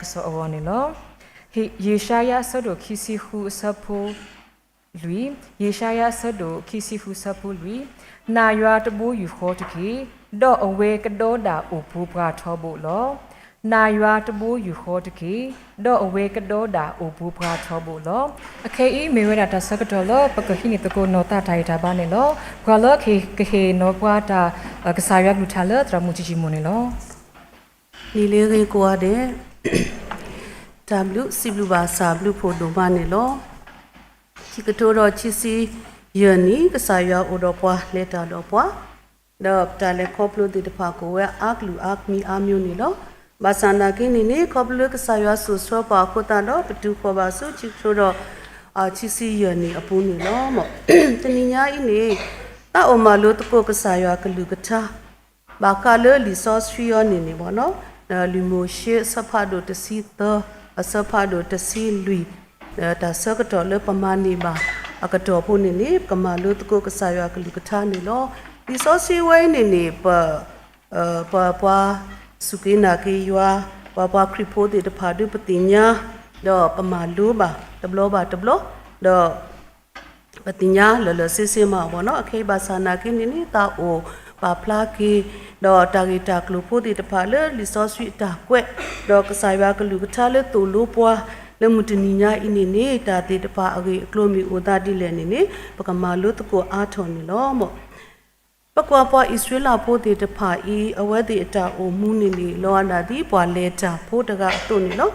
ကစောအဝနေလောယေရှာယဆဒိုခီစီဟုဆဖိုluiယေရှာယဆဒိုခီစီဟုဆဖို lui နာယွာတဘူယူခေါ်တကီဒေါအဝေကဒေါဒါအိုဘူပရာထောဘူလောနာယွာတဘူယူခေါ်တကီဒေါအဝေကဒေါဒါအိုဘူပရာထောဘူလောအခေအီမေဝဒတာဆကတော်လောပကခိနိတကိုနောတာထိုင်တာဘာနေလောဘွာလောခေခေနောပွားတာကစားရလူထားလောတရမူချီချီမနေလောဒီလေးလေးကိုရတဲ့ W စီဘလူဘာစာဘလူဖို့ဒိုဘာနေလောဒီကတိုတော့ချီစီယနီကစားရအိုတော့ပွားလက်တာတော့ပွားတော့တာလေခေါပလိုဒီတဖာကိုဝဲအာကလူအာမီအာမျိုးနေလောဘာသာနာကင်းနေခေါပလိုကစားရဆူဆောပါခိုတာတော့ပတူခေါ်ပါဆူချီဆိုတော့ချီစီယနီအပူနေလောမော့တနင်္ညာဤနေတာအမလို့တကိုကစားရကလူကထားဘာကလေလီဆော့စဖီယောနေဘောနော်လူမိုရှေစဖာဒိုတစီတော့အစဖာဒိုတစီလူတာစကတော်လေပမာနီဘာအကတော်ဖို့နေကမာလို့တကိုကစားရကလူကထားနေလောဒီဆော့စီဝဲနေပွာစုကိနာကီယွာပွာခရီဖိုဒီတဖာဒုပတိညာတော့ပမာလို့ပါတဘလောတော့ပတိညာလောစစ်စစ်မှာဘောနော်အခေဘာသာနာကင်းနေတာအိုပါဖလာကီတော့တာဂီတာကလူဖို့ဒီတဖာလေလီဆော့ဆွီတာကွက်တော့ကစားရကလူကထားလေတူလို့ပွာလမှုတနီညာအင်းနေတာတေတဖာအကေကလိုမီအိုတာတိလေနေပကမာလို့တကိုအားထုံနေလောမော့ပကွာပွားဣသရေလဖို့ဒီတဖာဤအဝဲဒီအတာအိုမူနေလောနာဒီပွာလေတာဖို့တကအတုနေလော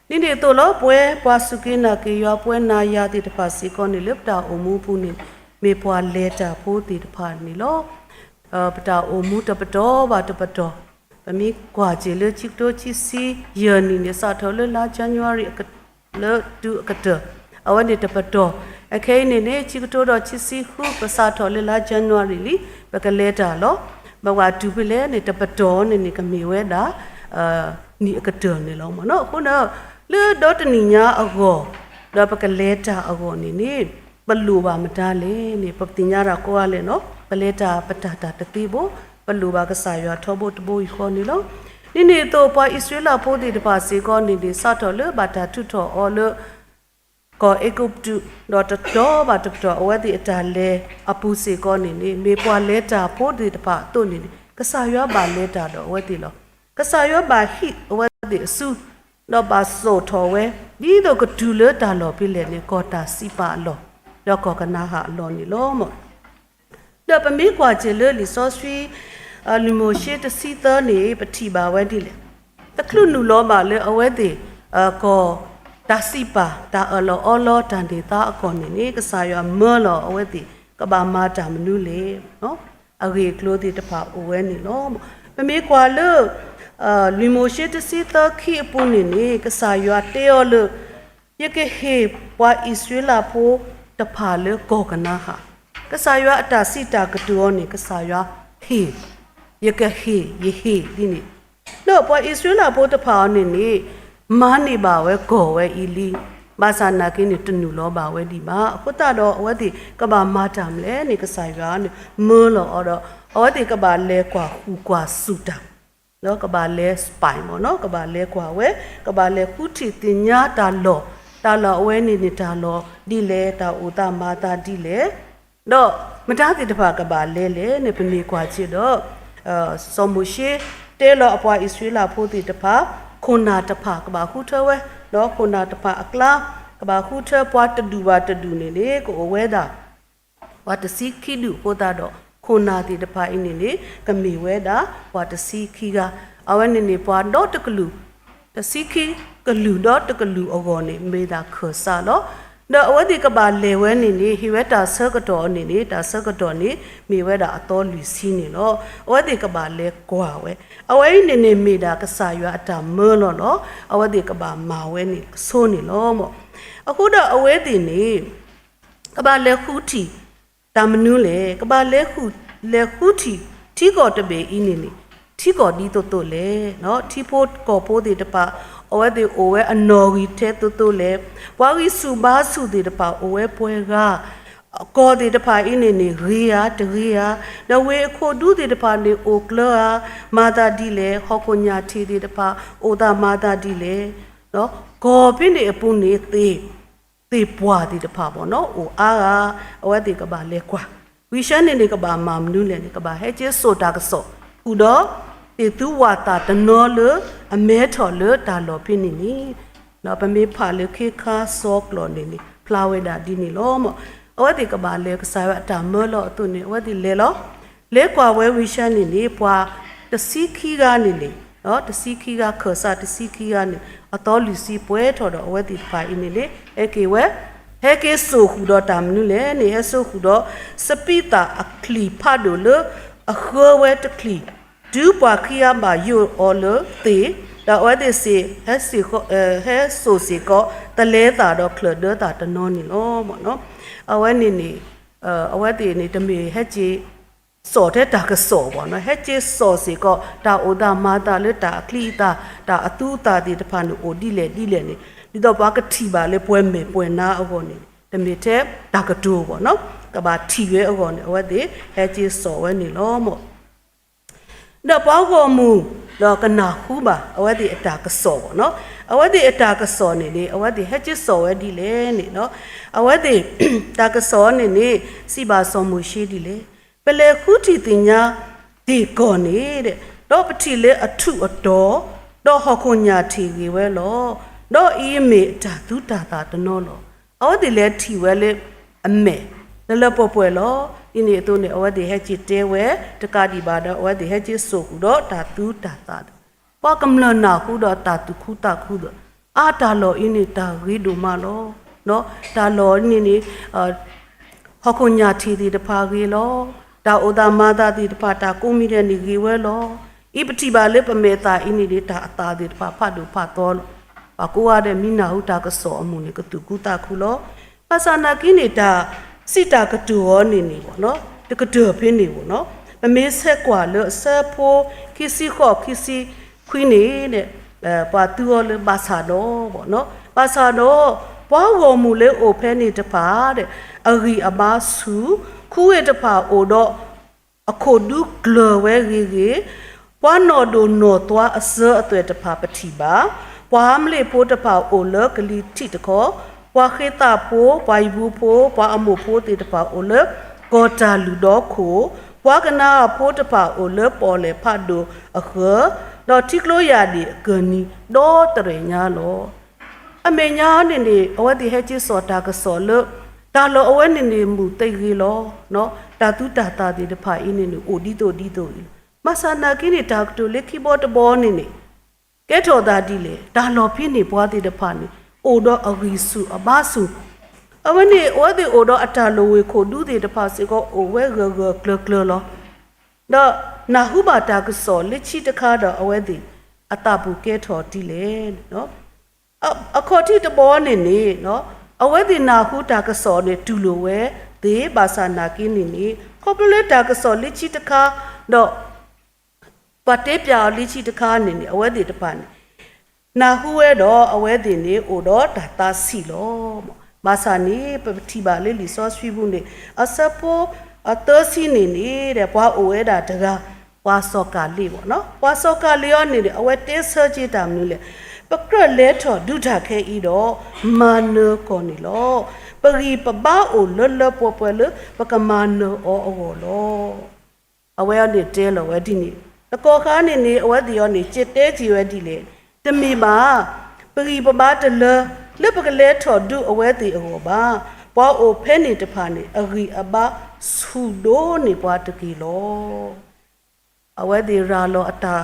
နိနေတို့လောပွဲပွာစုကိနာကေယောပွဲနာယာဒီတဖာစီကောနေလက်တာအိုမူပူနေမေပွာလေတာဖို့ဒီတဖာနေလောပတာအိုမူတပတော်ဘာတပတော်ပမီကွာဂျေလချစ်တိုချီစီယနီနေစာထောလလာဇန်နဝါရီလေတူကတအဝနေတပတော်အခဲနေချစ်တိုတော့ချစ်စီခုပစာထောလလာဇန်နဝါရီလီပကလေတာလောဘဝတူပလေနေတပတော်နေကမီဝဲတာနီကတနေလောမနော်ခုနလေဒေါတနီညာအကောတော့ပကလေတာအကောနေဘလူပါမတားလေနေပပတိညာရာကိုရလေနော်ပလေတာပတတာတတိဘဘလူပါကစားရထောဖို့တဘိုးခေါ်နေလောနေတော့ပွားဣသရေလဖို့ဒီတပါစီကောနေစတော်လေဘာတာထုထောအော်လေကောအေကုပ်တူတော့တော့ဘာတော့အဝဲဒီအတာလေအပူစီကောနေမေပွားလေတာဖို့ဒီတပါတုန်နေကစားရပါလေတာတော့အဝဲဒီလောကစားရပါဟိအဝဲဒီအစုတော့ပါဆိုထောဝဲဒီတော့ကဒူလေတာလောပြလေနေကောတာစီပါလောတော့ကောကနာဟာလောနေလောမောတော့ပမေကွာချေလေလီဆော့ဆွီလူမိုရှေတစီသောနေပတိပါဝဲဒီလေတကလူနူလောပါလေအဝဲဒီကောတာစီပါတာအလောတန်ဒေတာအကောနေကစားရမောလောအဝဲဒီကဘာမာတာမနုလေနော်အဂေကလိုဒီတဖာအဝဲနေလောပမေကွာလေလူမိုရှေတစီသောခိအပူနေကစားရတေယောလေယကေဟေပွာဣသရေလဖိုတဖာလေကောကနာဟာကစားရအတာစီတာကတူောနေကစားရဟေယကဟေယဟေဒီနေတော့ပွာဣသရေလဖိုတဖာနေမာနေပါဝဲကောဝဲဤလီဘာသာနာကင်းနေတနူလောပါဝဲဒီပါအခုတတော့အဝဲဒီကဘာမာတာမလဲနေကစားရနေမောလောတော့အဝဲဒီကဘာလဲကွာဟူကွာစုတာနော်ကဘာလဲစပိုင်မောနော်ကဘာလဲကွာဝဲကဘာလဲခုတီတင်ညာတာလောတာလောအဝဲနေတာလောဒီလေတာဥတာမာတာဒီလေတော့မတားတဲ့တဖာကဘာလဲနေပမေကွာချစ်တော့စောမှုရှိတဲလောအပွားဣသရေလဖို့တဲ့တဖာခုနာတဖာကဘာခုထဝဲတော့ခုနာတဖာအကလာကဘာခုထပွားတဒူပါတဒူနေလေကိုအဝဲတာဝတ်တစီခိဒူပို့တာတော့ခုနာတဲ့တဖာအင်းနေကမေဝဲတာဝတ်တစီခိကအဝဲနေပွားတော့တကလူတစီခိကလူတော့တကလူအကောနေမေတာခေဆာလောတော့အဝဒီကဘာလေဝဲနေဟိဝဲတာဆကတော်နေတာဆကတော်နေမိဝဲတာအတော်လူစီနေလောအဝဒီကဘာလေကွာဝဲအဝဲနေမိတာကစားရအတာမောလောနော်အဝဒီကဘာမာဝဲနေဆိုးနေလောမောအခုတော့အဝဲဒီနေကဘာလေခုတီတမနူးလေကဘာလေခုတီထီကောတပေအင်းနေထီကောဒီတိုလေနော်ထီဖို့ကောပိုးဒီတပါအဝဲဒီအိုဝဲအနော်ကြီးထဲတူလေဝါရီစုဘာစုဒီတပါအိုဝဲပွဲက ကောဒီတဖာအင်းနေရီယာတရီယာနဝေခိုဒူဒီတဖာနေအိုကလာမာတာဒီလေဟောကိုညာတီဒီတဖာအိုတာမာတာဒီလေနော်ကောပြင်းနေအပူနေသေပွားဒီတဖာပေါ့နော်အိုအားကအဝတ်ဒီကပါလေကွာဝီရှန်နေကပါမမနူးလေကပါဟဲကျဆိုတာကစောဥတော့တေသူဝါတာတနောလအမဲထော်လတာလောပြင်းနေနီနော်ပမေဖာလေခေခါဆောကလောနေနီဖလာဝဲတာဒီနီလောမအဝတ်ဒီကပါလေကစားရတာမလောသူနေအဝတ်ဒီလေလောလေကွာဝဲဝီရှန်နေပွာတစီခီကနေလေနော်တစီခီကခောစာတစီခီကနေအတော်လူစီပွဲထော်တော့အဝဲဒီဖိုင်နေလေအကေဝဲဟဲကေဆိုခုတော့တာမနုလေနေဟဆိုခုတော့စပိတာအခလီဖတ်လို့လအခွဲဝဲတခလီဒူပွားခီယာမာယိုအော်လတေဒါဝဲဒီစီဟဲစီခိုဟဲဆိုစီကောတလဲတာတော့ခလဒတာတနောနီလောမနော်အဝဲနေအဝဲတီနေတမေဟဲကြီးစောတဲ့တာကစောပေါ့နော်ဟဲကြီးစောစီကောဒါအိုဒါမာတာလေတာခလီတာဒါအတူတာဒီတဖာနူအိုဒီလေနေဒီတော့ဘာကတိပါလေပွဲမေပွဲနာအကောနေတမေတဲ့ဒါကတူပေါ့နော်ကဘာထီရွဲအကောနေအဝဲတီဟဲကြီးစောဝဲနေလောမောတော့ပေါကောမူတော့ကနာခုပါအဝဲတီအတာကစောပေါ့နော်အဝဲတီအတာကစောနေလေအဝဲတီဟဲကြီးစောဝဲဒီလေနေနော်အဝဲတီတာကစောနေစီပါစောမှုရှိဒီလေပလေခုတီတင်ညာဒီကောနေတဲ့တော့ပတိလေအထုအတော်တော့ဟောခုညာထီကြီးဝဲလောတော့အီးမေတာသူတာတာတနောလောအဝဲတီလေထီဝဲလေအမေလပပွဲလောဒီနေ့သူနေအဝဲတီဟဲချီတဲဝဲတကတိပါတော့အဝဲတီဟဲချီဆိုခုတော့တာသူတာတာပွားကမလနာခုတော့တာသူခုတာခုတော့အာတာလောအင်းနေတာရီဒိုမလောနော်တာလောနေဟောခုညာထီဒီတဖာကြီးလောတာအိုဒါမာတာဒီတဖာတာကိုမီတဲ့နေကြီးဝဲလောဣပတိပါလေပမေတာအင်းနေတာအတာဒီတဖာဖတ်လို့ဖတ်တော်ပါကိုရတဲ့မိနာဟုတာကစောအမှုနေကတူကူတာခုလောပါစနာကိနေတာစီတာကတူရောနေပေါ့နော်တကတူဖင်းနေပေါ့နော်မမေးဆက်กว่าလေဆက်ဖို့ခီစီခေါခီစီခွင်းနေတဲ့ပါတူရောလေပါစာတော့ပေါ့နော်ပါစာတော့ပွားဝုံမူလေအိုဖဲနေတပါတဲ့အဂီအဘာစုခူးရတပါအိုတော့အခုဒုကလဝဲကြီးပွားနော်ဒိုနော်တွားအစေအတွေ့တပါပတိပါပွားမလေဖို့တပါအိုလကလီတိတခေါ်ပွားခေတာဖိုးပွားဘူးဖိုးပွားအမို့ဖိုးတေတပါအိုလကောတာလူတော့ခိုပွားကနာဖိုးတပါအိုလပေါ်လေဖတ်ဒိုအခတော့တိကလိုရဒီကနီတော့တရညာလောအမေညာနေအဝတ်ဒီဟဲချီစောတာကစောလတာလောအဝဲနေမူတိတ်ကြီးလောနော်တာတူတာတာဒီတဖာအင်းနေအိုဒီတိုမဆာနာကိနေတာကတူလေကီဘော့တဘောနေကဲထော်တာဒီလေတာလောဖိနေပွားတဲ့တဖာနေအိုတော့အဂီစုအဘာစုအဝနေအိုဒီအိုတော့အတာလိုဝေခိုဒူးတဲ့တဖာစေကောအိုဝဲဂကလလောတော့နာဟုဘာတာကစောလက်ချီတခါတော့အဝဲဒီအတာဘူးကဲထော်ဒီလေနော်အခေါ်တိတဘောနေနော်အဝဲဒီနာဟုတာကစောနေတူလိုဝဲဒေဘာသာနာကိနေခေါပလက်တာကစောလက်ချီတခါတော့ပတ်တေးပြလက်ချီတခါနေအဝဲဒီတပါနေနာဟုဝဲတော့အဝဲဒီနေအိုတော့ဒါတာစီလောမာစာနေပတိပါလေလီဆော့ဆွီဘူးနေအစပိုအသစီနေတဲ့ဘွားအိုဝဲတာတကားဘွားစောကာလေးပေါ့နော်ဘွားစောကာလေးရောနေတယ်အဝဲတေးဆော့ကြည့်တာမျိုးလေပကရလဲထော်ဒုထခဲဤတော့မာနကောနီလောပရီပပအိုလလပွလပကမာနောအောလောအဝဲနေတဲလောဝဲဒီနေတကောခါနေအဝဲဒီရောနေจิตတဲကြီးဝဲဒီလေတမီပါပရီပပတလလပကလဲထော်ဒုအဝဲတီအောပါပွားအိုဖဲနေတဖာနေအဂီအဘဆူဒိုနေပွားတကီလောအဝဲဒီရာလောအတာ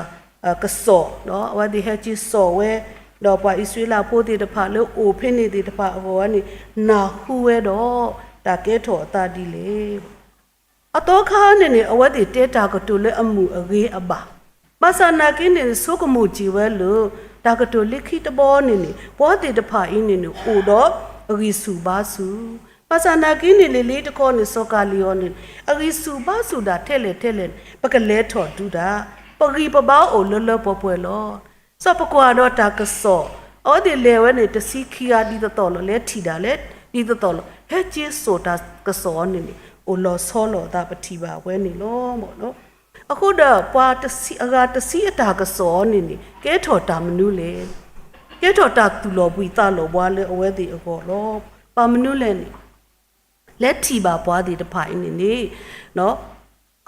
ကစောနော်အဝဒီဟချီစောဝဲတော့ပွားဣဆွေလာဖို့တေတဖာလို့အိုဖင်းနေတဲ့တဖာအဘောကနေနာခုဝဲတော့တာကဲထော်အတာဒီလေအတော့ခါနေအဝဒီတဲတာကတူလေအမှုအဂေးအပါမဆာနာကင်းနေဆုကမှုကြည်ဝဲလို့တာကတူလိခိတဘောနေပွားတေတဖာအင်းနေအိုတော့အဂီစုပါစုမဆာနာကင်းနေလေတခေါနေစောကလီယောနေအဂီစုပါစုတာထဲလေပကလဲထော်ဒူတာပဂီပဘောအိုလလပွဲလောစောပကွာတော့တာကစောအော်ဒီလေဝဲနေတစီခီယာဒီတော်လောလဲထီတာလေ ဒီတော်လို့ဟဲ့ကျေဆိုတာကစောနေနေအိုလောဆောလောတာပတိပါဝဲနေလို့ပေါ့နော်အခုတော့ပွားတစီအကတစီအတာကစောနေနေကဲထော်တာမနုလေကဲထော်တာသူလောပွီတာလောဘွားလေအဝဲတီအကောလောပါမနုလေနေလက်ထီပါပွားတီတဖိုင်နေနေနော်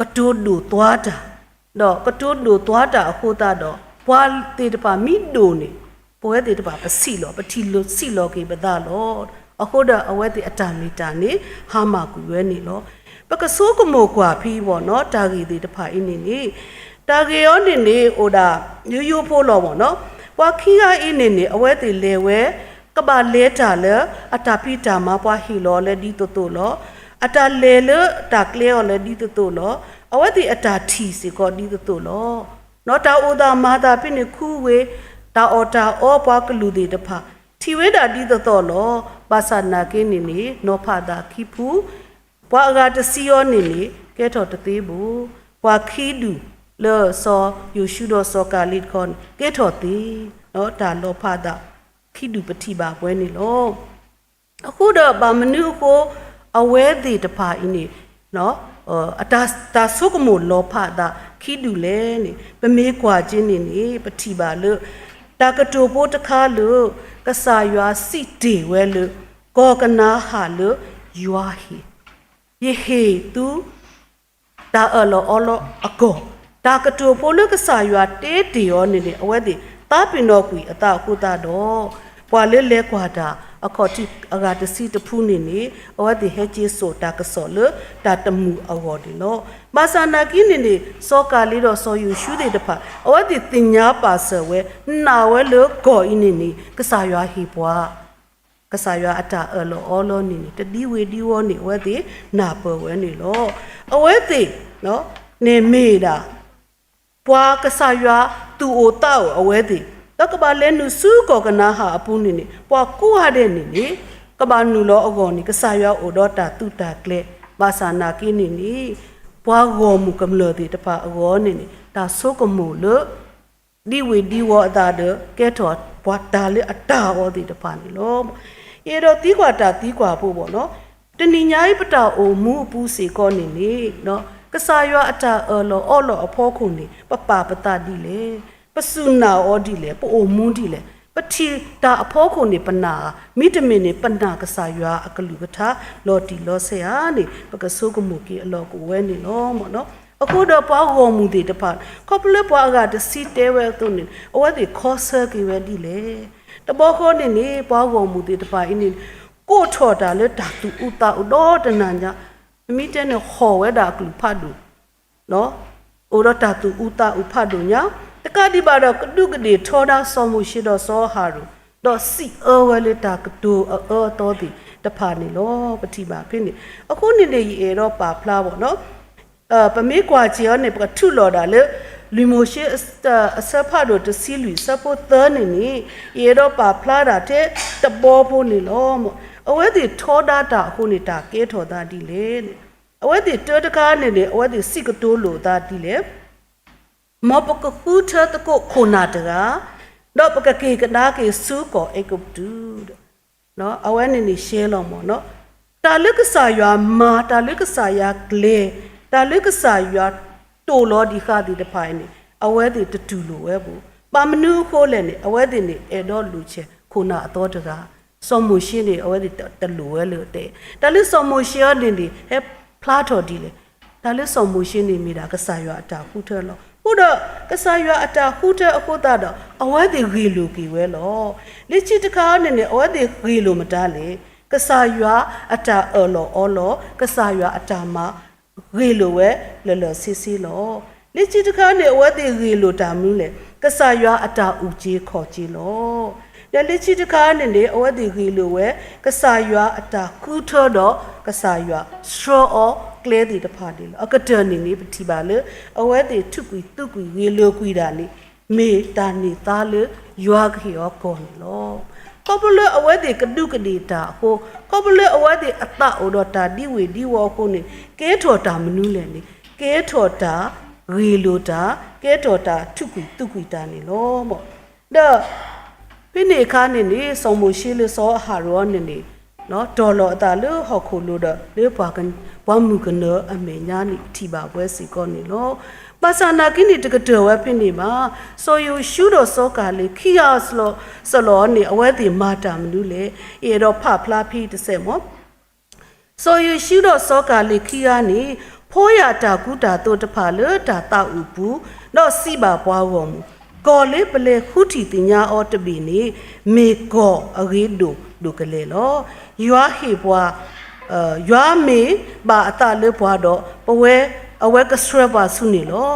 ကတိုးဒူသွားတာတော့ကတိုးဒူသွားတာအခုတော့ပွားတီတပါမိဒိုနေပွဲတီတပါပစီလောပတိလောစီလောကေပဒါလောအခုတော့အဝဲတီအတာမီတာနေဟာမကူရွဲနေလောပကဆိုးကမိုကွာဖီးပေါ့နော်တာဂီတီတဖိုင်နေနေတာဂီရောနေနေဟိုဒါရိုးရိုးဖို့လောပေါ့နော်ပွားခီယာအင်းနေအဝဲတီလေဝဲကဘာလဲတာလဲအတာဖီတာမပွားဟီလောလဲဒီတိုတိုလောအတာလေလတာကလေော်လဲဒီတိုတိုလောအဝဲတီအတာထီစီကောဒီတိုတိုလောနော်တာအိုဒါမာတာဖိနေခူဝေတာအော်တာအောပွားကလူတီတဖာထီဝဲတာဒီတိုတိုလောဘာသာနာကင်းနေနောဖာတာခိဖူပွားအကတစီယောနေနေကဲထော်တသေးဘူးပွားခီဒူလောစောယူရှုတော်စောကာလီခွန်ကဲထော်သေးနော်ဒါလောဖာတာခိဒူပတိပါပွဲနေလို့အခုတော့ဗာမနုကိုအဝဲသေးတဖာအင်းနေနော်အတာဆုကမိုလောဖာတာခိဒူလဲနေပမေးကွာချင်းနေနေပတိပါလို့တာကတိုပိုးတခါလို့ကဆာရွာစီတေဝဲလို့ကောကနာဟာလို့ယွာဟီယေဟေသူတာအလောအလောအကောတာကတိုပိုးလို့ကဆာရွာတေးတေရောနေနေအဝဲသေးတာပင်တော့ကွီအတာကုတာတော့ပွာလဲလဲကွာတာအခေါ်တိအဂါတစီတဖူးနေနေအဝတ်ဒီဟဲချီဆိုတာကစောလတာတမှုအဝေါ်ဒီလောမာဆာနာကီနေနေစောကာလေးတော့စောယူရှုတဲ့တဖာအဝတ်ဒီတင်ညာပါဆဝဲနာဝဲလို့ကောအင်းနေနေကဆာရွာဟီပွားကဆာရွာအတာအလောအလောနေနေတတိဝေဒီဝောနေအဝတ်ဒီနာပဝဲနေလောအဝတ်ဒီနော်နေမေတာပွားကဆာရွာသူ့အိုတောက်အဝဲဒီတော့ကဘာလဲနုစုကောကနာဟာအပူနေနေပွားကူဟာတဲ့နေနေကဘာနုလောအကောနေကဆာရွာအိုတော့တာတုတာကလေဘာသာနာကိနေနေပွားဂောမူကမလို့တဲ့တပါအကောနေနေတာဆိုကမူလို့ဒီဝေဒီဝအတာတဲ့ကဲတော်ပွားတာလေအတာဟောတဲ့တပါနေလို့ရေတော့တီးကွာတာတီးကွာဖို့ပေါ့နော်တဏိညာယပတာအိုမူအပူစီကောနေနေနော်ကဆာရွာအတာအော်လောအဖောခုနေပပပတာဒီလေပစုနာအောဒီလေပိုမွန်းဒီလေပတိတာအဖောခုနေပနာမိတမင်နေပနာကဆာရွာအကလူကထာလော်တီလော်ဆရာနေပကဆုကမှုကီအလောကိုဝဲနေနော်မော်နော်အခုတော့ပွားဟောမှုတွေတပတ်ကောပလပွားကတစီတဲဝဲတုန်နေအဝဲဒီခေါ်ဆာကီဝဲဒီလေတဘောခေါ်နေနေပွားဟောမှုတွေတပတ်အင်းနေကိုထော်တာလေတာတူဥတာဥတော်တနန်ကြမိတဲ့နေခေါ်ဝဲတာကလူဖတ်လို့နော်ဥရတာတူဥတာဥဖတ်လို့ညာတကတိပါတော့ကဒုကတိထောတာဆောမှုရှိတော့စောဟာရူတော့စီအဝဲလေတာကတူအောတော်ဒီတဖာနေလောပတိပါဖြစ်နေအခုနေနေရေတော့ပါဖလားပေါ့နော်ပမေးကွာချီရောနေပကထုလော်တာလေလူမိုရှိအစဖတ်တော့တစီလူစပိုသနေနေရေတော့ပါဖလားတာတဲ့တဘောဖို့နေလောအဝဲဒီထောတာတာအခုနေတာကဲထောတာဒီလေအဝဲဒီတောတကားနေနေအဝဲဒီစိကတိုးလို့တာဒီလေမောပကခုထတကိုခိုနာတကတော့ပကကေကနာကေစုကိုအေကုတ်တူနော်အဝဲနေနေရှဲလောမောနော်တာလကဆာရွာမာတာလကဆာယာကလေတာလကဆာရွာတိုလောဒီခါဒီတဖိုင်နေအဝဲဒီတတူလိုဝဲဘူးပါမနုခိုးလဲနေအဝဲဒီနေအေတော့လူချေခိုနာအတော်တကာစောမှုရှင်းနေအဝဲဒီတလူဝဲလို့တဲ့တာလစောမှုရှင်းနေဟဲဖလားတော်ဒီလေတာလစောမှုရှင်းနေမိတာကဆာရွာအတာခုထဲလောဟုတ်တော့ကဆာရွာအတာခုတဲ့အခုတာတော့အဝဲဒီဂီလူကီဝဲလောလိချီတခါနေနေအဝဲဒီဂီလူမတားလေကဆာရွာအတာအော်လောကဆာရွာအတာမှာဂီလူဝဲလောစီစီလောလိချီတခါနေအဝဲဒီဂီလူတာမလို့လေကဆာရွာအတာဦးကြီးခေါ်ကြီးလောလိချီတခါနေနေအဝဲဒီဂီလူဝဲကဆာရွာအတာခုထောတော့ကဆာရွာစထရောကလေဒီတဖာဒီလအကတနေနေပတိပါလေအဝဲတိထုကွီတုကွီဝေလိုကွီတာနေမေတာနေတာလေယွာခေောကောလောကောပလအဝဲတိကဒုကတိတာဟိုကောပလအဝဲတိအတအိုတော့တာဒီဝေဒီဝောကိုနေကဲထော်တာမနူးလေနေကဲထော်တာဝေလိုတာကဲထော်တာထုကွီတုကွီတာနေလောမောဒါဖိနေခါနေနေစုံမရှိလို့စောဟာရောနေနေ နော်ဒေါ်လာအတာလို့ဟောက်ခုလို့တော့လေပွားကန်ဘွားမှုကနောအမေညာနိထိပါပွဲစီကောနေလို့ပါစနာကိနိတကတော်ဝဖိနေမှာဆိုယူရှုတော့စောကလေခီယာစလောနေအဝဲတိမာတာမလူလေအေတော့ဖဖလာဖီတဆက်မောဆိုယူရှုတော့စောကလေခီယာနေဖိုးရတာကုတာတို့တဖာလေတာတောက်ဥဘူးတော့စီပါပွားဝုံကော်လေးပလေခုတီတင်ညာအော်တပီနေမေကောအဂေဒိုဒုကလေလောယွာဟေပွားယွာမေဘာအတာလေပွားတော့ပဝဲအဝဲကစရပါဆုနေလော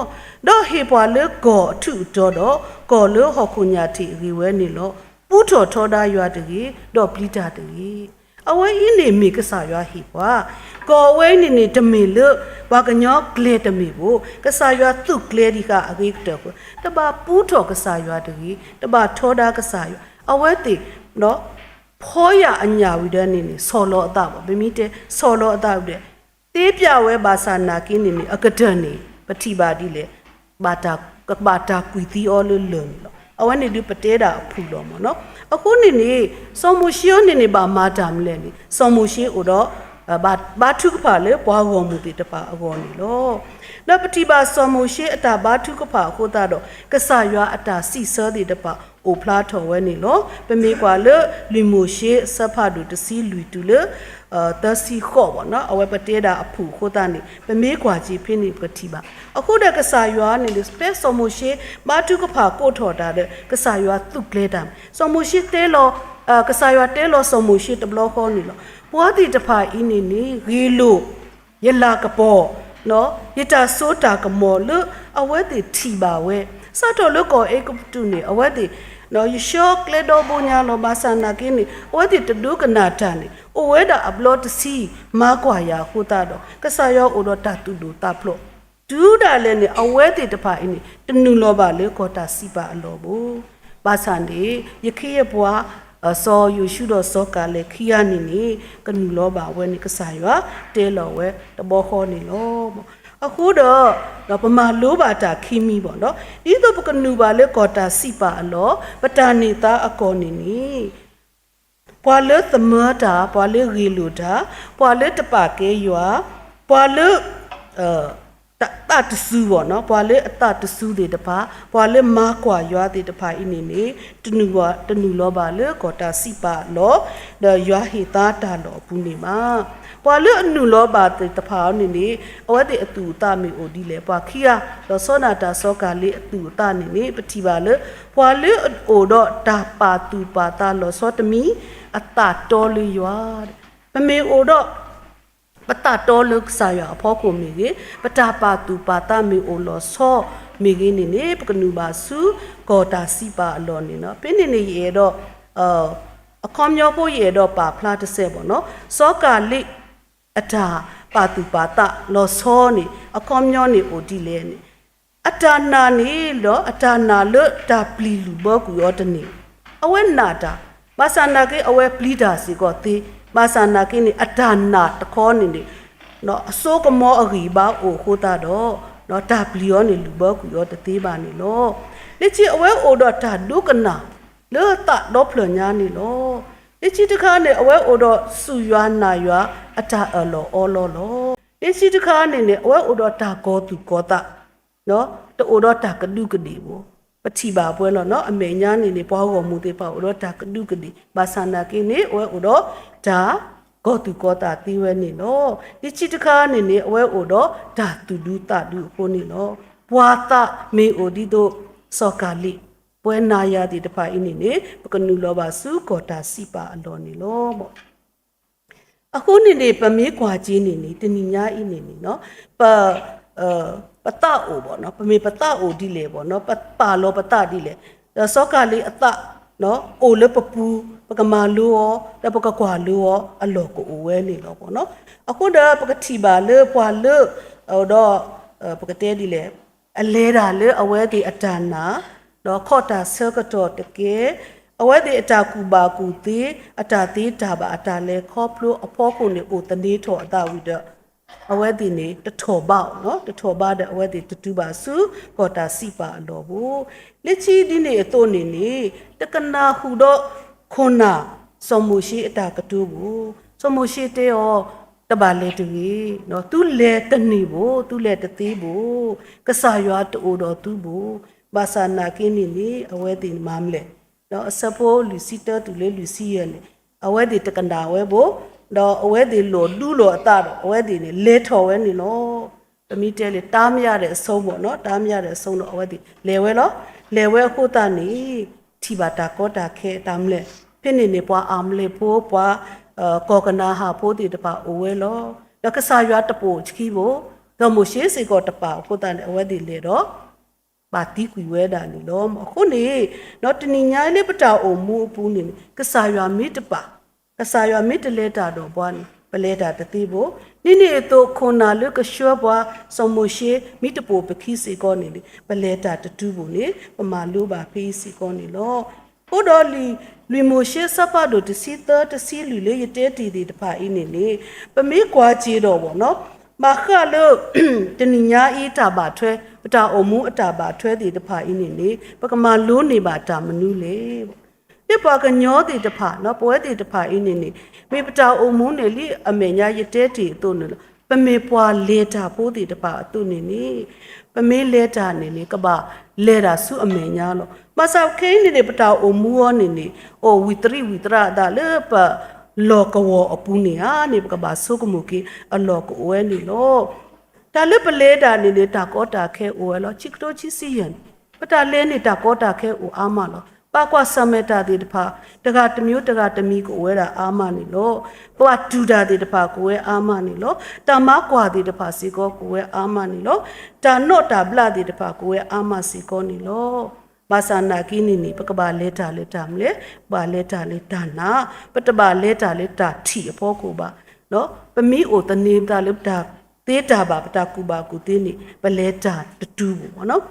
တော့ဟေပွားလေကောထုတော့ကော်လေဟောခုညာတီရီဝဲနေလောပူထော်ထောဒါယွာတကြီးတော့ပလီတာတကြီးအဝဲအင်းနေမိကစားယွာဟေပွားကောဝဲနေတမေလဘာကညောကလေတမေဘူးကစားယွာသူကလေဒီကအဂိတော့တဘာပူထော်ကစားယွာတကြီးတဘာထောဒါကစားယွာအဝဲတိနော်ဖောရအညာဝိဒနေနေဆော်လောအတာပေါ့ဗမိတဲ့ဆော်လောအတာတဲ့တေးပြဝဲဘာသာနာကင်းနေအကဒနေပတိပါတိလေဘာတာကွီတီအော်လွန်းလောအဝနေဒီပတဲတာအဖူလောမနော်အခုနေစောမရှိယနေဘာမာတာမလဲနေစောမရှိဥတော့ဘာထုကဖာလေပွားဝမှုတိတပါအကောနေလောနပတိပါစောမရှိအတာဘာထုကဖာခိုတာတော့ကဆာရွာအတာစီစောတိတပါအိုဖလားထော်ဝဲနေလောပမေကွာလေလူမရှိစဖာဒူတစီလူတူလေတစီခေါ်ပေါ့နော်အဝဲပတဲတာအဖူခိုတာနေပမေကွာကြီးဖိနေပတိပါအခုတကဆာရွာနေလေစပက်စောမရှိဘာထုကဖာကိုထော်တာတဲ့ကဆာရွာသူကလေတမ်စောမရှိတဲလောကဆာရွာတဲလောစောမရှိတဘလောခေါ်နေလောပွားတိတဖာအင်းနေရီလိုယလာကပေါ်နော်ယတာဆိုတာကမောလအဝဲတိထီပါဝဲစတော်လကောအေကပတူနေအဝဲတိနော်ယရှောကလေဒိုဘူညာလောဘာဆနာကင်းနေအဝဲတိတဒုကနာတာနေအဝဲတာအပလော့တစီမာကွာယာဟူတာတော့ကဆာယောအိုတော့တတူတူတဖလို့ဒူးတာလည်းနေအဝဲတိတဖာအင်းနေတနုလောပါလေကောတာစီပါအလောဘူးဘာဆန်ဒီယခိယဘွားစောယူရှုတော့စောကလေခီယာနေကနူလောပါဝဲနေကဆာရွာတဲလောဝဲတဘောခေါ်နေလောအခုတော့ပမာလိုပါတာခီမီပေါ့နော်ဒီတော့ပကနူပါလေကောတာစီပါအလောပတာနေတာအကောနေနီပွာလေသမတာပွာလေရီလူတာပွာလေတပါကေရွာပွာလေတတဆူပေါ့နော်ပွာလေအတတဆူတွေတပါပွာလေမာကွာရွာတွေတပါအင်းနေတနူလောပါလေကောတာစီပါလောရွာဟေတာတာလောဘူးနေမှာပွာလေအနူလောပါတေတဖာနေအဝတ်တေအတူတမီအိုဒီလေပွာခီယာလောစောနာတာစောကလေးအတူတနေပတိပါလေပွာလေအိုတော့တာပါတူပါတာလောစောတမီအတတော်လေးရွာပမေအိုတော့ပတတော်လုကဆာရအဖို့ကိုမိကေပတာပါတူပါတာမီအိုလောစောမိကေနေပကနူပါစုကောတာစီပါအလောနေနော်ပြင်းနေရေတော့အခေါမျောဖို့ရေတော့ပါဖလားတစ်ဆက်ပေါ့နော်စောကာလိအတာပါတူပါတာလောစောနေအခေါမျောနေအိုဒီလဲနေအတာနာနေလောအတာနာလတာပလီလူဘောကူရောတနေအဝဲနာတာဘာသာနာကေအဝဲပလီတာစီကောတေဘာသာနာကိနေအဒါနာတခေါနေနေနော်အစိုးကမောအဂီဘာအိုခိုတာတော့နော်တာပလီယောနေလူဘောကူရောတသေးပါနေလောလက်ချီအဝဲအိုတော့တာဒုကနာလောတာတော့ဖလညာနေလောလက်ချီတခါနေအဝဲအိုတော့စုရွာနာရွာအတာအလောအောလောလောလက်ချီတခါနေအဝဲအိုတော့တာကောသူကောတာနော်တိုးတော့တာကဒုကဒီဘောပတိပါပွဲလောနော်အမေညာနေပွားတော်မူသေးပါတော့တာကဒုကဒီဘာသာနာကိနေအဝဲအိုတော့ဒါကောတူကောတာတီဝဲနေနော်ဒီချစ်တခါနေအဝဲအိုတော့ဒါတူဒူတာဒူကိုနေနော်ဘွာတာမေအိုဒီတို့စောကာလီပွဲနာယာဒီတဖာအင်းနေပကနူလောပါစုကောတာစီပါအလောနေလောပေါ့အခုနေပမေးကွာကြီးနေတဏိညာအင်းနေနော်ပတအိုပေါ့နော်ပမေပတအိုဒီလေပေါ့နော်ပါလောပတဒီလေစောကာလီအတနော်အိုလပပူပကမာလူရောတပကကွာလူရောအလောကိုဝဲနေတော့ပေါ့နော်အခုတော့ပကတိပါလေပွာလေဟိုတော့ပကတဲဒီလေအလဲတာလေအဝဲဒီအတနာတော့ခော့တာဆဲကတော့တကယ်အဝဲဒီအတာကူပါကူသေးအတာသေးတာပါအတာလေခော့ဖလို့အဖို့ကိုနေကိုတနေထော်အတာဝီတော့အဝဲဒီနေတထော်ပေါနော်တထော်ပါတဲ့အဝဲဒီတူပါစုခော့တာစီပါအလောဘူးလက်ချီဒီနေအစိုးနေတကနာဟူတော့ခွန်နာစောမှုရှိအတာကတူဘူး မိုရှိတေယောတပါလေတူကြီးနော်သူလေတနေဖို့သူလေတသေးဖို့ကဆာရွာတူတော်သူဖို့ဘာသာနာကင်းနေအဝဲတင်မမလဲနော်အစဖို့လူစီတတူလေလူစီရလေအဝဲဒီတကန်တာဝဲဖို့တော့အဝဲဒီလိုလူလိုအတာတော့အဝဲဒီနေလဲထော်ဝဲနေလို့တမီတဲလေတားမရတဲ့အဆုံးပေါ့နော်တားမရတဲ့အဆုံးတော့အဝဲဒီလဲဝဲလို့လဲဝဲခုတာနေထီပါတာကောတာခဲတမ်းလဲဖိနေပွားအမလဲဖို့ပွားကောကနာဟာဖို့ဒီတပါအဝဲလို့တော့ကဆာရွာတပိုချခီဖို့တော့မရှိစေကောတပါခုတာနေအဝဲဒီလေတော့ပါတီကွေဝဲတာနေလို့အခုနေတော့တဏိညာလေးပတာအုံမူပူးနေကဆာရွာမိတပါကဆာရွာမိတလဲတာတော့ဘွားပလဲတာတတိဖို့နိနေတော့ခွန်နာလကရှောဘွားစမရှိမိတပိုပခိစီကောနေလေပလဲတာတတူဖို့နေပမာလိုပါဖေးစီကောနေလို့ဟိုတော်လူမရှိစပါတော့တစီတတစီလူလေရတဲ့တီတဖာအင်းနေလေပမေကွာကြီးတော့ဗောနော်မခါလို့တဏိညာဤတာပါထွဲပတာအုံမူအတာပါထွဲတီတဖာအင်းနေလေပကမာလိုးနေပါတာမနူးလေဒီပါကညောတီတဖာနော်ပွဲတီတဖာအင်းနေမေပတာအုံမူနေလေအမေညာရတဲ့တီတို့နေလို့ပမေပွားလေတာပိုးတီတဖာအတုနေနေပမေလေတာနေလေကပါလေတာစုအမေညာလို့မဆောက်ခင်းနေပတာအုံမူရောနေနေအိုဝီတရဒါလေပလောကဝအပူနေဟာနေကဘာဆုကမှုကီအလောကဝဲနေလို့တာလပလေတာနေတာကောတာခဲဝဲလို့ချစ်တိုချီစီယန်ပတာလဲနေတာကောတာခဲဦးအာမလို့ပါကွာဆမေတာဒီတဖာတကတမျိုးတကတမီကိုဝဲတာအာမနေလို့ပွားဒူတာဒီတဖာကိုဝဲအာမနေလို့တမကွာဒီတဖာစီကောကိုဝဲအာမနေလို့တာနော့တာဘလာဒီတဖာကိုဝဲအာမစီကောနေလို့ဘာသာနာကင်းနေပကဘာလေတာမလဲဘာလေတာနာပတဘာလေတာထီအဖို့ကိုပါနော်ပမီအိုတနေတာလေတာသေးတာပါပတာကူပါကူတင်းနေပလဲတာတူပေါ့နော်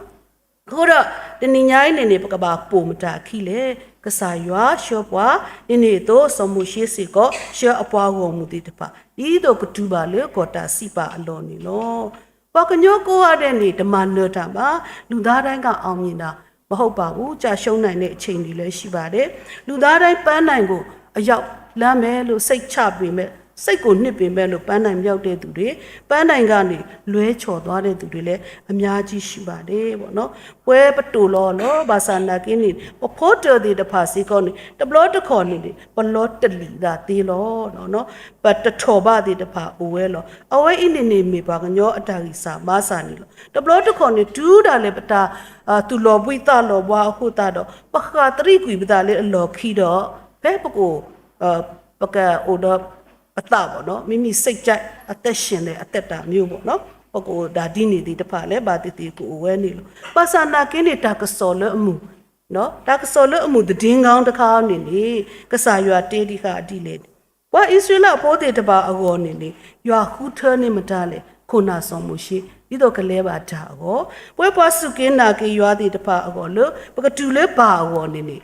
ခိုးတော့တဏိညာနေပကဘာပုံမတာခီလေကဆာရွာရှော့ပွားနေတော့စမှုရှိစီကိုရှော့အပွားကိုမူတီတပါဤတော့ကတူပါလေကောတာစီပါအလောနေလို့ပကညောကိုရတဲ့နေဓမ္မနောတာပါလူသားတိုင်းကအောင်မြင်တာမဟုတ်ပါဘူးကြာရှုံးနိုင်တဲ့အချိန်တွေလည်းရှိပါတယ်လူသားတိုင်းပန်းနိုင်ကိုအရောက်လမ်းမယ်လို့စိတ်ချပေမဲ့စိတ်ကိုနှစ်ပေမဲ့လို့ပန်းနိုင်မြောက်တဲ့သူတွေပန်းနိုင်ကနေလွဲချော်သွားတဲ့သူတွေလည်းအများကြီးရှိပါတယ်ပေါ့နော်ပွဲပတူလောဘာသာနာကင်းနေပဖို့တော်ဒီတဖာစီကောနေတဘလောတခေါ်နေပလောတလီတာသေးလောနော်ပတ်တထောပါဒီတဖာအိုဝဲလောအဝဲအင်းနေမေပါကညောအတာကြီးစာမဆာနေလောတဘလောတခေါ်နေဒူးတာလေပတာသူလောပွိတာလောဘွားအခုတာတော့ပခါတရိကွေပတာလေအလောခီတော့ဘဲပကိုပကအိုတော့အတာပေါ့နော်မိမိစိတ်ကြိုက်အသက်ရှင်တဲ့အသက်တာမျိုးပေါ့နော်ပကိုဒါဒီနေဒီတဖာလဲဘာတီကိုဝဲနေလို့ပါစာနာကင်းနေတာကစော်လအမှုနော်ဒါကစော်လအမှုတည်င်းကောင်းတစ်ခါနေနေကဆာရွာတေးဒီခါအတိလေဝါဣသရေလပိုးတေတပါအကောနေနေရွာခူထနေမတလေခုနာဆောင်မှုရှိဒီတော့ကလေးပါတာအကောပွဲပွားစုကင်းနာကေရွာတေတပါအကောလို့ပကတူလဲပါအကောနေနေ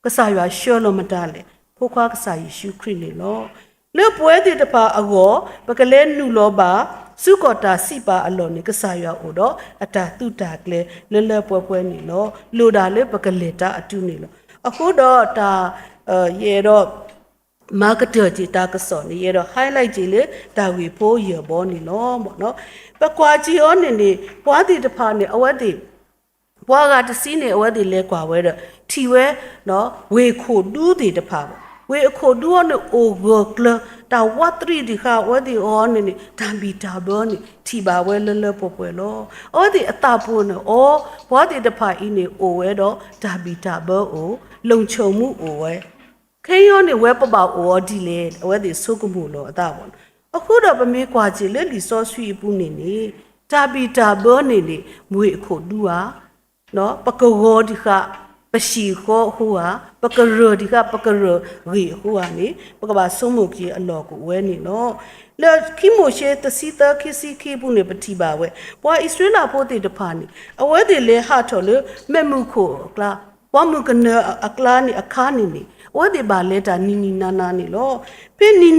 ကဆာရွာရှောလို့မတလေဖိုးခွားကဆာယေရှုခရစ်လေလို့လေပွဲတေတပါအကောပကလဲနုလောပါစုကောတာစီပါအလောနေကဆာရွာအိုတော့အတာတုတာကလေးလဲပွဲနေလို့လူတာလေပကလေတာအတူနေလို့အခုတော့ဒါရေတော့မာကတာကြီးတာကစောနေရေတော့ highlight ကြီးလေဒါဝီဖိုးရဘောနေလို့ပေါ့နော်ပကွာကြီးရောနေပွားတီတဖာနေအဝတ်တီပွားကတစီးနေအဝတ်တီလဲကွာဝဲတော့ထီဝဲနော်ဝေခိုတူးတီတဖာပေါ့ဝေခိုတူးနေ over club တာဝတ်3ဒီခါဝတ်တီအောနေတံဘီတာဘောနေထီပါဝဲလဲပွဲလို့အော်ဒီအတာပိုးနေအော်ပွားတီတဖာအင်းနေအိုဝဲတော့ဒါဘီတာဘောအိုလုံချုံမှုအိုဝဲခေယောနေဝဲပပအော်ဒီလေအဝဲဒီဆုကမှုလို့အတာပေါ့အခုတော့ပမေးကွာချီလေလီစောဆွီပူနေတာဘီတာဘောနေမွေအခုဒူဟာနော်ပကောဒီခပရှိခောဟူဟာပကရဒီကပကရရီဟူဟာနေပကဘာဆုမှုကြီးအလော်ကိုဝဲနေနော်လေခိမိုရှေတစီတာခိစီခိဘူးနေပတိပါဝဲပွာဣသရေလဖို့တေတဖာနေအဝဲဒီလေဟာထော်လေမေမှုခိုကလာပွာမှုကနအကလာနေအခါနေဝဲဒီပါလေတာနီနာနာနေလို့ဖိနီ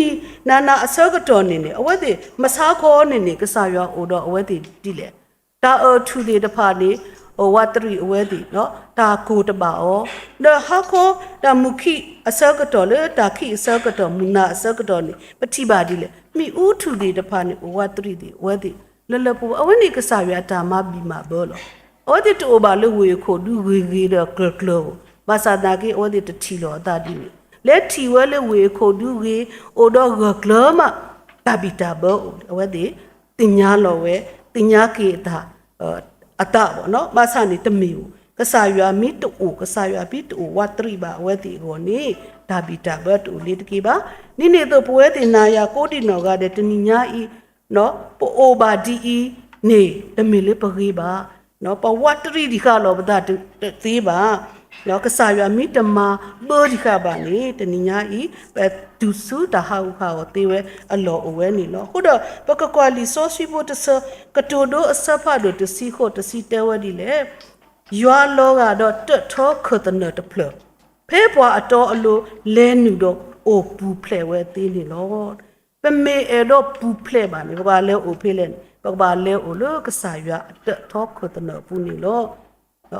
နာနာအစောကတော်နေအဝဲဒီမစားခေါ်နေကစားရွာအိုတော့အဝဲဒီဒီလေတာထူဒီတဖာနေ ဝတ်တရီအဝဲဒီနော်ဒါကိုတပါအောဒါဟာခိုဒါမူခိအစကတော်လေဒါခိအစကတော်မူနာအစကတော်နေပတိပါဒီလေမိဥထုဒီတဖာနေဝတ်တရီဒီဝဲဒီလလပူအဝနေကစားရတာမဘီမာဘောလောအော်ဒီတိုဘာလေဝေခိုဒူဝေဂီတော့ကလကလောဘာသာဒါကေအော်ဒီတတီလောတာဒီလက်တီဝဲလေဝေခိုဒူဝေအိုတော့ဂကလမတာဘီတာဘောအဝဒီတင်ညာလောဝဲတင်ညာကေတာအတာဘောနော်မဆာနေတမီကစားရမီတူကစားရဘီတူဝတ်တရီပါဝဲဒီကိုနေဒါဘီတာဘတ်ဦးလေတကေပါနိနေတော့ပွဲတင်နာယာကိုတီနော်ကတဲ့တနိညာဤနော်ပိုအိုဘာဒီဤနေတမီလေးပကေးပါနော်ပဝတ်တရီဒီခါလောပဒသေးပါနော်ကစားရမီတမဘောဒီခါပါနေတနိညာဤပဲဒူဆူတဟာဥခါကိုသေးဝဲအလောအဝဲနေနော်ဟုတ်တော့ပကကွာလီဆိုစီဖို့တဆကတိုဒိုအစဖာဒိုတစီခိုတစီတဲဝဲဒီလေရွာလောကတော့တွတ်ထောခတ်တဲ့တဖလဖဲပွားအတော်အလိုလဲနူတော့အိုပူဖလဲဝဲသေးနေလို့ပမေအဲ့တော့ပူဖလဲပါနေဘာလဲအိုဖေးလဲဘာလဲအိုလို့ကစားရွာတွတ်ထောခတ်တဲ့ပူနေလို့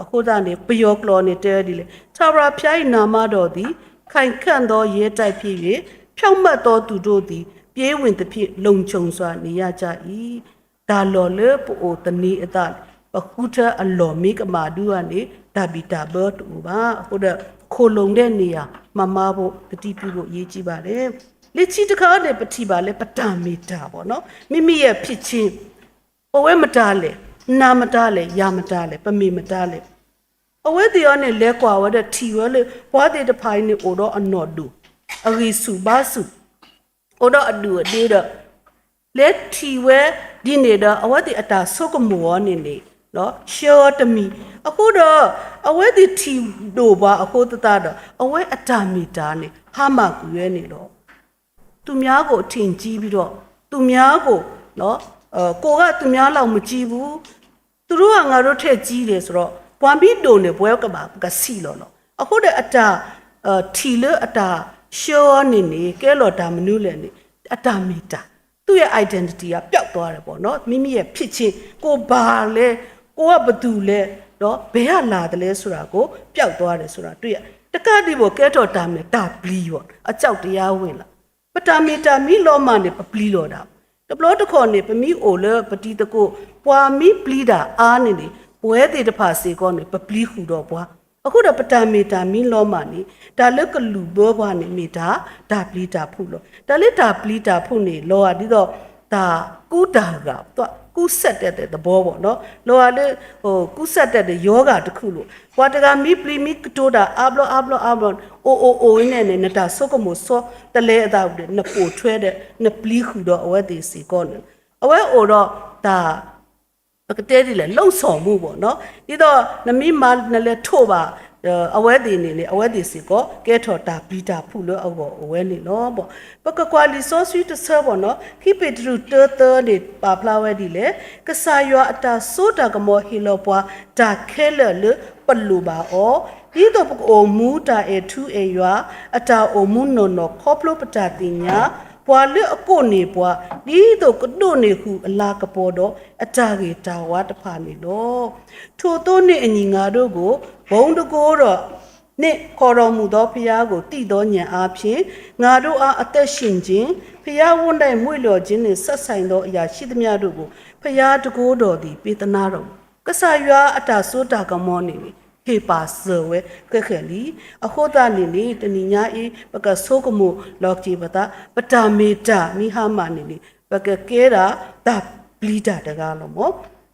ဟိုဒါနေပယောကလောနေတဲဒီလေသာဝရဖျားဤနာမတော်သည်ခိုင်ခန့်သောရဲတိုက်ဖြစ်၍ဖြောင့်မတ်သောသူတို့သည်ပြေးဝင်သဖြင့်လုံခြုံစွာနေရကြ၏ဒါလော်လေပိုတနီအတပခုထအလော်မိကမာဒူကနေဒါဘီတာဘတ်ဥပါဟိုဒါခိုလုံတဲ့နေရာမမဖို့တတိပြုဖို့အရေးကြီးပါတယ်လက်ချီတခါနဲ့ပတိပါလေပတမီတာပေါ့နော်မိမိရဲ့ဖြစ်ချင်းဘဝမတားလေနာမတားလေယာမတားလေပမေမတားလေအဝဲတီရောနဲ့လဲကွာဝတဲ့ထီဝဲလေဘွားတဲ့တဖိုင်းနေအိုတော့အနော်ဒူအဂီစုဘာစုအိုတော့အဒူအဒေတော့လက်ထီဝဲဒီနေတော့အဝဲတီအတာဆုကမောနေနေနော်ရှောတမီအခုတော့အဝဲတီထီဒိုပါအခုတတတော့အဝဲအတာမီတာနေဟာမကူရဲနေတော့သူများကိုအထင်ကြီးပြီးတော့သူများကိုနော်ကိုကသူများလောက်မကြည့်ဘူးသူတို့ကငါတို့ထက်ကြီးတယ်ဆိုတော့ပွမ်ပြီးတုံနေဘွဲကပါကစီလောနော်အခုတဲ့အတာထီလအတာရှောနေနေကဲလော်တာမနုလည်းနေအတာမီတာသူ့ရဲ့ identity ကပျောက်သွားတယ်ပေါ့နော်မိမိရဲ့ဖြစ်ချင်းကိုဘာလဲကိုကဘာတူလဲနော်ဘယ်ကလာတယ်လဲဆိုတာကိုပျောက်သွားတယ်ဆိုတာတွေ့ရတကတိဘောကဲတော်တာမယ်တာပလီပေါ့အကြောက်တရားဝင်လာပတာမီတာမီလောမနေပပလီလောတာတပလို့တခေါ်နေပမီအိုလပတိတကိုပွာမီပလီတာအားနေနေပွဲသေးတဖာစေကောနေပပလီဟူတော့ဘွာအခုတော့ပတာမီတာမီလောမနေဒါလက်ကလူဘောဘွာနေမီတာဒါပလီတာဖုလို့ဒါလက်တာပလီတာဖုနေလောရဒီတော့ဒါကူတာကတော့ကူးဆက်တဲ့သဘောပေါ့နော်လောရလေကူးဆက်တဲ့ယောဂတခုလို့ဘွာတကမီပလီမီကတိုတာအဘလောအိုနေနေနတာဆုကမိုဆောတလဲအတာနပိုထွဲတဲ့နပလီခူတော့အဝဲသေးစီကောနေအဝဲအိုတော့ဒါပကတဲ့ဒီလေလှုပ်ဆောင်မှုပေါ့နော်ဒီတော့နမီမာနလေထို့ပါအဝဲသေးနေလေအဝဲသေးစီကောကဲထော်တာပီတာဖူလို့အောအဝဲနေလို့ပေါ့ပကကွာလီဆိုဆွီတဆာပေါ့နော်ခိပေတရူတောနေပါဖလာဝဲဒီလေကဆာယောအတာဆိုတာကမောဟီလောပွားဒါခဲလလပလူပါအောဒီတော့ပအိုမူတာအေထူအေရွာအတာအိုမူနော်နော်ခေါပလိုပတာတင်ညာပွာလေအကိုနေပွာဒီတော့ကဒိုနေခုအလာကပေါ်တော့အတာကေတာဝါတဖာနေတော့ထို့တော့နေအညီငါတို့ကိုဘုံတကိုးတော့နှစ်ခေါ်တော်မူသောဖျားကိုတည်သောဉာဏ်အားဖြင့်ငါတို့အားအသက်ရှင်ခြင်းဖျားဝန်းတိုင်မွေ့လျော်ခြင်းနှင့်ဆက်ဆိုင်သောအရာရှိသမျှတို့ကိုဖျားတကိုးတော်သည်ပေးသနာတော်ကဆာရွာအတာဆိုတာကမောနေဟေပါဆွဲကခဲလီအခုတာနေနေတနိညာအေပကဆိုကမလောကကြီးပတာပတာမေတာမိဟာမနေနေပကကဲတာဒါပလီတာတကားလို့မော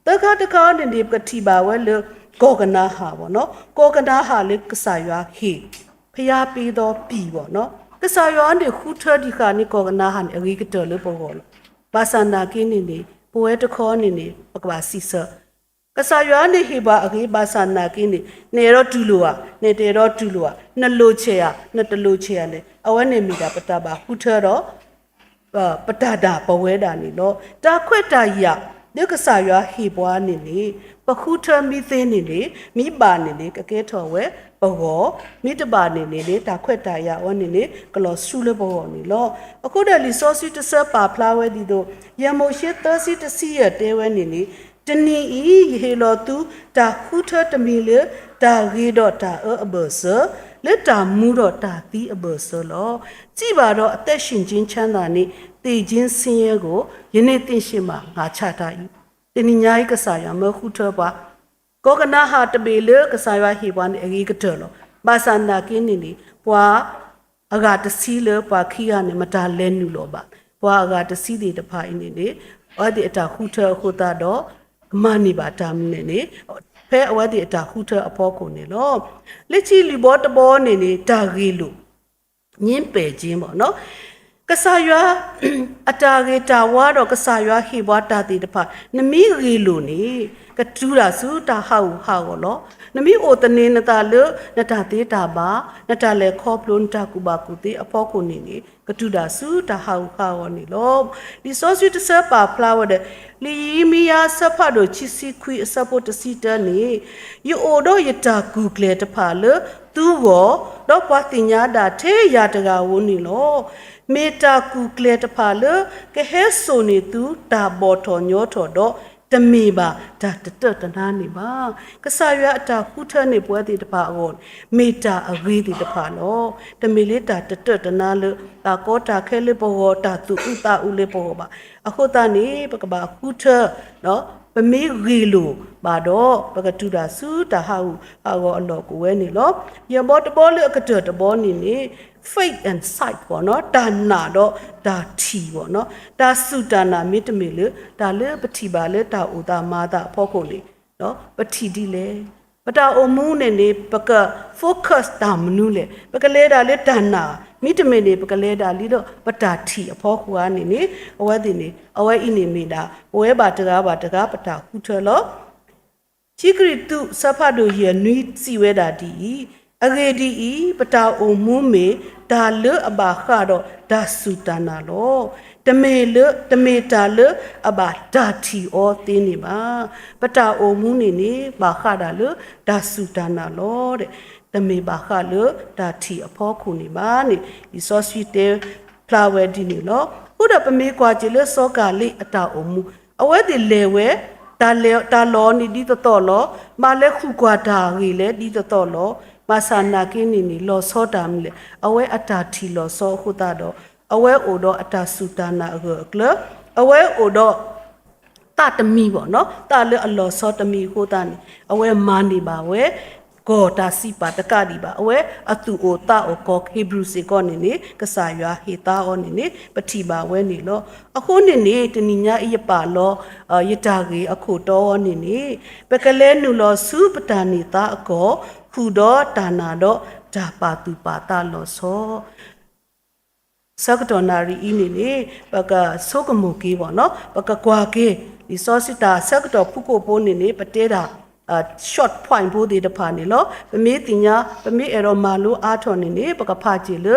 တခါတခါနေဒီပကတိပါဝဲလေကောကနာဟာပေါ့နော်ကောကနာဟာလေကဆာရွာဟေဖျားပြီးတော့ပြီပေါ့နော်ကဆာရွာနေခုထဒီခါနေကောကနာဟာနေအဂိကတော်လို့ပေါ့လို့ဘာစန္ဒာကင်းနေနေပွဲတခေါ်နေနေပကပါစီဆာကဆာရွာနေဟိဘာအဂိဘာစန္ဒာကင်းနေတော့တူလို့နေတေတော့တူလို့နှလို့ချေရနှတလို့ချေရလေအဝဲနေမိတာပတပါခုထတော့ပတတာပဝဲတာနေတော့တာခွက်တာရဒီကဆာရွာဟိဘွားနေနေပခုထမီသေးနေနေမိပါနေနေကကဲထော်ဝဲဘောမိတပါနေနေလေတာခွက်တာရဝနေနေကလောဆူလဘောနေလောအခုတည်းလီဆိုစီတဆပါဖလာဝဲဒီတို့ရမိုရှိသစီတစီရတဲဝဲနေနေ တနီဤဟေလောသူတာခုထတမီလေတာရီတော့တာအဘဆလက်တာမူတော့တာသီးအဘဆလောကြည်ပါတော့အသက်ရှင်ခြင်းချမ်းသာနေတည်ခြင်းဆင်းရဲကိုယနေ့သိရှိမှငါချတာဤတနင်္ညာရီကစားရမခုထပါကောကနာဟာတပေလေကစားရဟိဘန်အဂီကတော်လောဘာစန္ဒကင်းနေပွာအဂါတစီလေပွာခီရနေမတာလဲနူလောပါပွာအဂါတစီတွေတဖာအင်းနေအော်ဒီအတာခုထခုတာတော့မနိဘာတာမနေနေဖဲအဝတ်ဒီအတာခုထအဖို့ကိုနေလောလက်ချီလီဘောတဘောနေနေတာဂီလူညင်းပယ်ခြင်းပေါ့နော်ကဆာရွာအတာကေတာဝါတော့ကဆာရွာဟိဘွားတာတီတဖာနမီဂီလူနေကထူရာစုတာဟောက်ဟောက်လောနမီအိုတနေနတာလနတာတေတာပါနတာလေခေါပလွန်တာကူဘာကူတေအဖို့ကိုနေကထူရာစုတာဟောက်ဟောက်နေလောဒီဆိုဆွီတဆပါဖလာဝတဲ့လီမီယာဆဖတ်တို့ချီစီခွီအစဖို့တစီတနေယိုတော့ယတာကူကလေတဖာလသူဘောတော့ပတိညာတာထေရတကဝနီလောမေတာကူကလေတဖာလကဟဲဆိုနေသူတာဘောထောညောထောတော့တမေပါဒါတနာနေပါကဆာရအတာခုထနေပွဲတိတဖာအောမေတာအဂေးတိတဖာလောတမေလေးတာတနာလတာကောတာခဲလေးဘောတာသူဥတာဥလေးဘောပါအခုတနေပကဘာခုထနော်ပမေရီလိုပါတော့ပကတူတာစုတာဟာဟုအောအလောကိုဝဲနေလောရဘောတဘောလေအကတတဘောနေနေ faith and sight ပေါ့နော်ဒါနာတော့ဒါထီပေါ့နော်ဒါစုတာနာမိတမေလေဒါလေပတိပါလေဒါဥတာမာတာဖောခုလေနော်ပတိဒီလေပတာအမှုနေနေပက focus တာမနုလေပကလေဒါလေဒါနာမိတမေနေပကလေဒါလီတော့ပတာထီအဖောခုကနေနေအဝဲဒီနေအဝဲဣနေမိတာဝဲပါတကားပတာခုထလောချိကရီတုစဖတ်တို့ရနွီစီဝဲတာဒီအဂေဒီဤပတာအုံမူမေဒါလအဘာခါတော့ဒါစုတနာလောတမေတာလအဘာဒါတီအောတင်းနေပါပတာအုံမူနေဘာခါဒါလဒါစုတနာလောတဲ့တမေဘာခါလဒါတီအဖောခုနေပါနေဒီဆော့ဆွီတဲဖလာဝဲဒီနေလောဥဒပမေကွာကြလစောကလေးအတာအုံမူအဝဲဒီလေဝဲတာလောနေဒီတော့လောမလဲခုကွာဒါကြီးလေဒီတော့လောမာဆာနာကင်းနေလောစောတာမလေအဝဲအတာထီလောစောခုတာတော့အဝဲအိုတော့အတာစုတာနာကလအဝဲအိုတော့တတမီပေါ့နော်တာလေအလောစောတမီခုတာနေအဝဲမာနေပါဝဲကောတာစီပါတကဒီပါအဝဲအတူအိုတာအိုကောဟေဘရုစီကောနေကဆာရွာဟေတာအောနေပတိပါဝဲနေလောအခုနေတနိညာအယပါလောယတာကြီးအခုတော်နေပကလဲနုလောစုပတာနေတာအကောခုတော့တာနာတော့ဒါပါသူပါတာလောစောစကတော်နာရီနေပကဆုကမုကေပေါ့နော်ပကကွာကေဒီစောစစ်တာစကတော်ဖုကိုပိုးနေပတေတာshort point ဘိုးဒီတဖာနေလောပမေတင်ညာပမေအရောမာလိုအားထော်နေပကဖာကြည်လ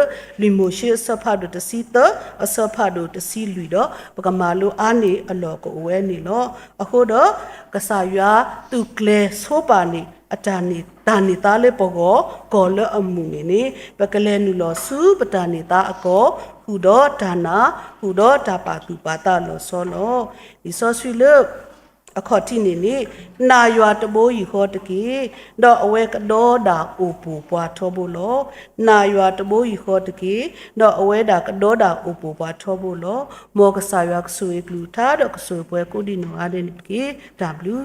လီမိုရှိဆဖာဒတစီတအဆဖာဒတစီလူတော့ပကမာလိုအားနေအလောကိုဝဲနေလောအခုတော့ကဆာရွာသူကလေဆိုပါနေအတာနေတာနေတာလေပေါ်ကောလအမှုနေပကလေနုလောစုပတာနေတာအကောဟူတော့ဒါနာဟူတော့ဒါပါသူပါတာလောစောလောဒီစောဆွေလအခတိနေနာရွာတဘိုးရီခေါ်တကေတော့အဝဲကတော့ဒါအိုပူပွားထောဖို့လောနာရွာတဘိုးရီခေါ်တကေတော့အဝဲဒါကတော့ဒါအိုပူပွားထောဖို့လောမောကဆာရွာကဆူေကလူထားတော့ကဆူပွဲကိုဒီနိုအားတဲ့ကေ W